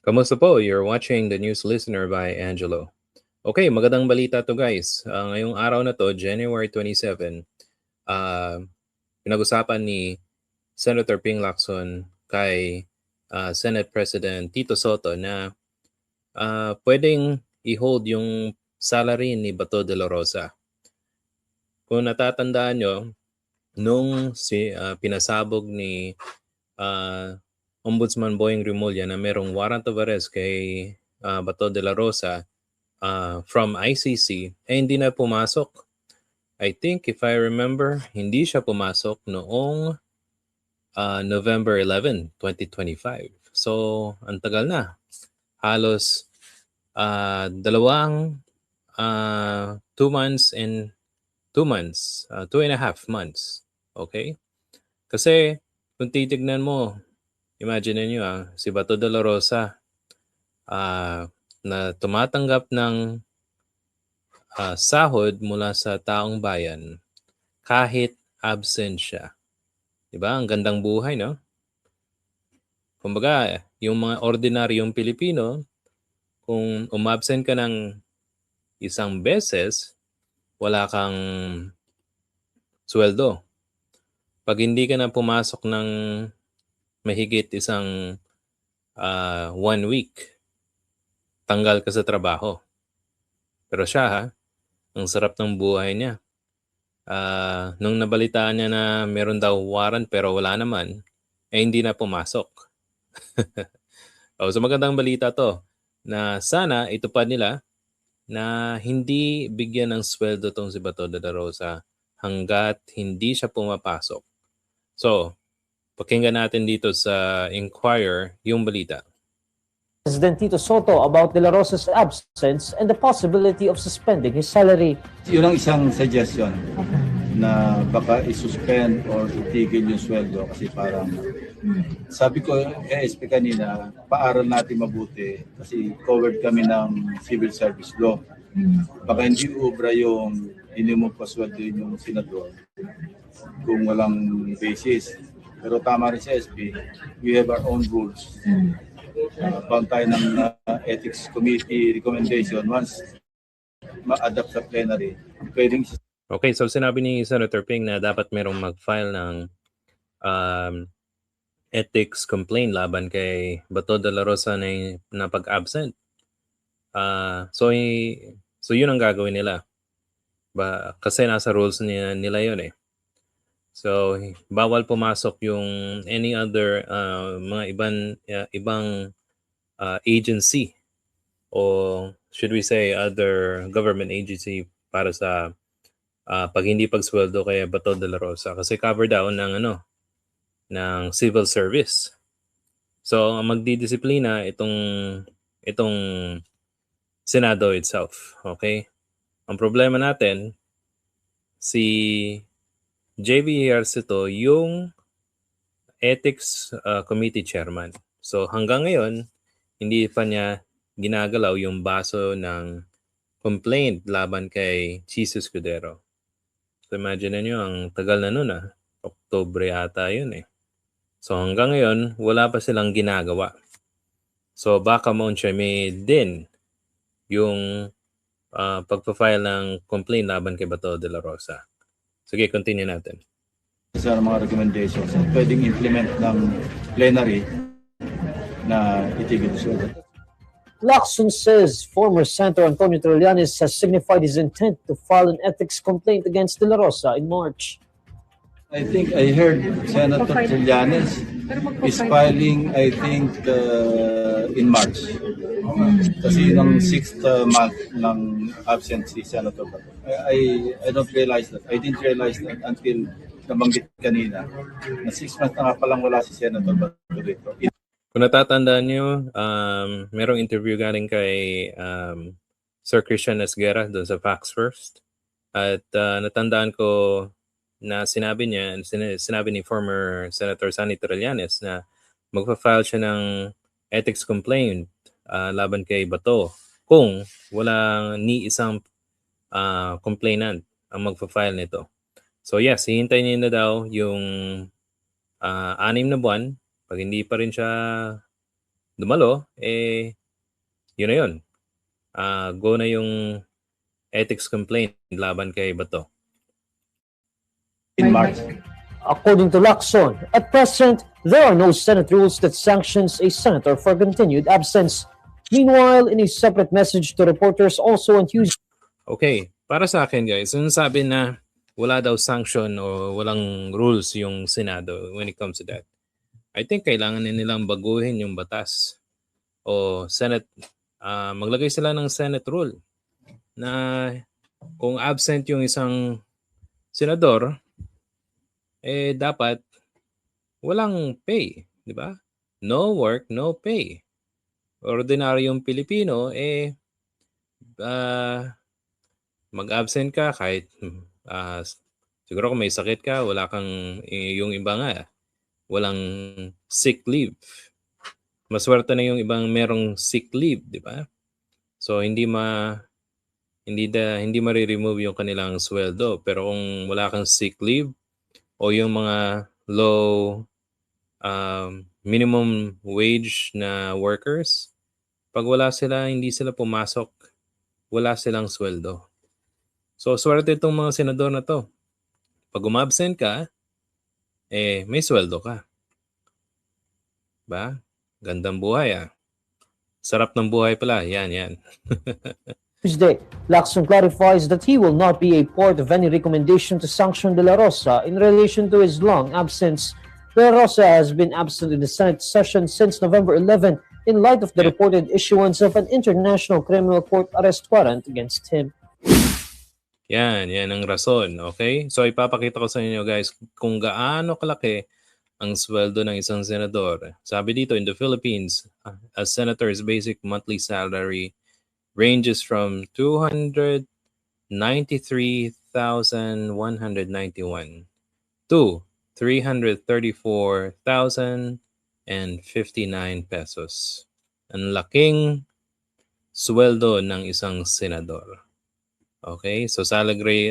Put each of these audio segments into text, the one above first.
Kamusta po? You're watching the News Listener by Angelo. Okay, magandang balita to guys. Ngayong araw na to, January 27, uh, pinag-usapan ni Senator Ping Lacson kay Senate President Tito Soto na pwedeng i-hold yung salary ni Bato de la Rosa. Kung natatandaan nyo, nung pinasabog ni Ombudsman Boying Rimulya na merong warrant of arrest kay Bato de la Rosa from ICC, hindi na pumasok. I think if I remember, hindi siya pumasok noong November 11, 2025. So, ang tagal na. Halos dalawang 2 months and 2 months, 2.5 months. Okay? Kasi kung titignan mo, imagine niyo si Bato de la Rosa na tumatanggap ng sahod mula sa taong bayan kahit absent siya. Diba? Ang gandang buhay, no? Kumbaga, yung mga ordinaryong Pilipino, kung umabsent ka ng isang beses, wala kang sweldo. Pag hindi ka na pumasok ng mahigit isang 1 week, tanggal ka sa trabaho. Pero siya ang sarap ng buhay niya. Nung nabalitaan niya na meron daw warrant pero wala naman, hindi na pumasok. So magandang balita to na sana itupad nila na hindi bigyan ng sweldo tong si Bato de la Rosa hanggat hindi siya pumapasok. So, pakinggan natin dito sa Inquirer yung balita. President Tito Soto about De La Rosa's absence and the possibility of suspending his salary. Yun ang isang suggestion na baka isuspend or itigil yung sweldo kasi parang sabi ko kay SP kanina, paaral natin mabuti kasi covered kami ng civil service law. Baka hindi ubra yung hindi mo pasweldo yung senador kung walang basis. Pero tama rin sa SP, we have our own rules. Bound tayo ng ethics committee recommendation once ma-adapt sa plenary. Pwedeng. Okay, so sinabi ni Senator Ping na dapat merong mag-file ng ethics complaint laban kay Bato de la Rosa na pag-absent. So yun ang gagawin nila. Kasi nasa rules nila yun eh. So bawal pumasok yung any other mga ibang agency o should we say other government agency para sa pag hindi pagsweldo kay Bato de la Rosa kasi cover daw ng civil service. So ang magdidisiplina itong Senado itself, okay? Ang problema natin si JV Ejercito yung ethics committee chairman. So hanggang ngayon hindi pa niya ginagalaw yung baso ng complaint laban kay Chis Escudero. So imagine niyo ang tagal na nun Oktubre ata yun eh. So hanggang ngayon wala pa silang ginagawa. So baka Moncheme din yung pagpa-file ng complaint laban kay Bato de la Rosa. Sige, continue natin. Sa mga recommendations at pwedeng implement ng plenary na itigil sweldo. Lacson says former Senator Antonio Trillanes has signified his intent to file an ethics complaint against De La Rosa in March. I think I heard Senator Trillanes is filing, I think, in March. Kasi ng 6th month ng absent si Senator Bato. I don't realize that. I didn't realize that until nabanggit kanina na 6 months na nga palang wala si Senator Bato dito. Kung natatandaan nyo, merong interview galing kay Sir Christian Esguerra doon sa Facts First. At natandaan ko na sinabi ni former Senator Sonny Trillanes na magpa-file siya ng ethics complaint laban kay Bato kung wala ni isang complainant ang magpa-file nito. So yes, hihintayin niya na daw yung 6 na buwan. Pag hindi pa rin siya dumalo, yun na yun. Go na yung ethics complaint laban kay Bato. In March. According to Lacson, at present, there are no Senate rules that sanctions a senator for continued absence. Meanwhile, in a separate message to reporters also on Tuesday, Okay, para sa akin guys, yung sabi na wala daw sanction o walang rules yung Senado when it comes to that. I think kailangan na nilang baguhin yung batas o Senate, maglagay sila ng Senate rule na kung absent yung isang senador, dapat walang pay, di ba? No work, no pay. Ordinaryong Pilipino, mag-absent ka kahit siguro kung may sakit ka, wala kang, yung iba nga, walang sick leave. Maswerte na yung ibang merong sick leave, di ba? So hindi ma-remove yung kanilang sweldo. Pero kung wala kang sick leave o yung mga low minimum wage na workers, pag hindi sila pumasok, wala silang sweldo. So swerte itong mga senador na to. Pag umabsent ka, may sweldo ka. Ba? Gandang buhay Sarap ng buhay pala. Yan. Tuesday, Lacson clarifies that he will not be a part of any recommendation to sanction De La Rosa in relation to his long absence. De La Rosa has been absent in the Senate session since November 11 in light of the reported issuance of an International Criminal Court arrest warrant against him. Yan ang rason, okay? So ipapakita ko sa inyo guys kung gaano kalaki ang sweldo ng isang senador. Sabi dito, in the Philippines, a senator's basic monthly salary ranges from 293,191 to 334,059 pesos. Ang laking sweldo ng isang senador. Okay, so salary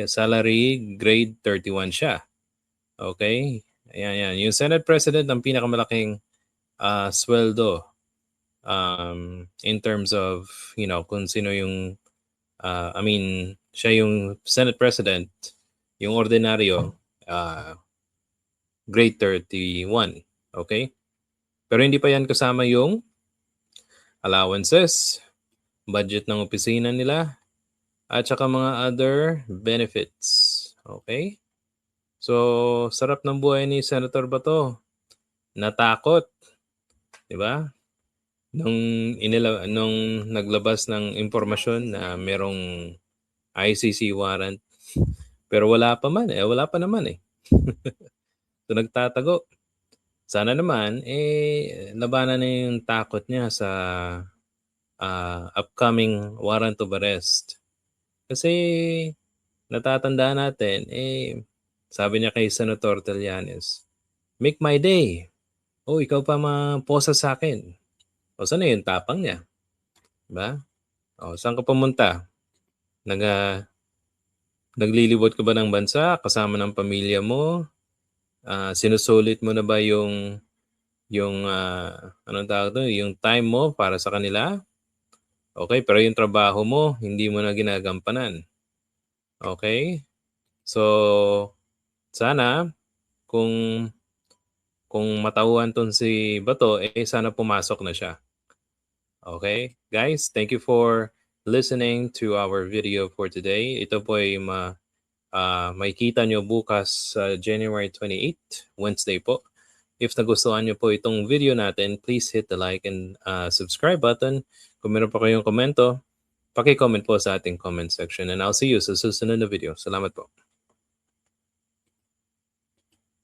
grade 31 siya. Okay, ayan. Yung Senate President ang pinakamalaking sweldo in terms of, kung sino yung, siya yung Senate President, yung ordinaryo, grade 31. Okay? Pero hindi pa yan kasama yung allowances, budget ng opisina nila, at saka mga other benefits. Okay? So, sarap ng buhay ni Senator Bato. Natakot. Diba? Nung naglabas ng impormasyon na merong ICC warrant. Pero wala pa naman. So, nagtatago. Sana naman, labanan na yung takot niya sa upcoming warrant of arrest. Kasi natatandaan natin, sabi niya kay Senator Trillanes, make my day. Ikaw pa maposa sa akin. Saan na yung tapang niya? Diba? Saan ka pumunta? Naglilibot ka ba ng bansa kasama ng pamilya mo? Sinusulit mo na ba yung anong tawag doon? Yung time mo para sa kanila? Okay, pero yung trabaho mo, hindi mo na ginagampanan. Okay? So, sana, kung matauhan ton si Bato, sana pumasok na siya. Okay? Guys, thank you for listening to our video for today. Ito po ay makikita nyo bukas January 28, Wednesday po. If nagustuhan nyo po itong video natin, please hit the like and subscribe button. Kung meron pa kayong komento, paki-comment po sa ating comment section. And I'll see you sa susunod na video. Salamat po.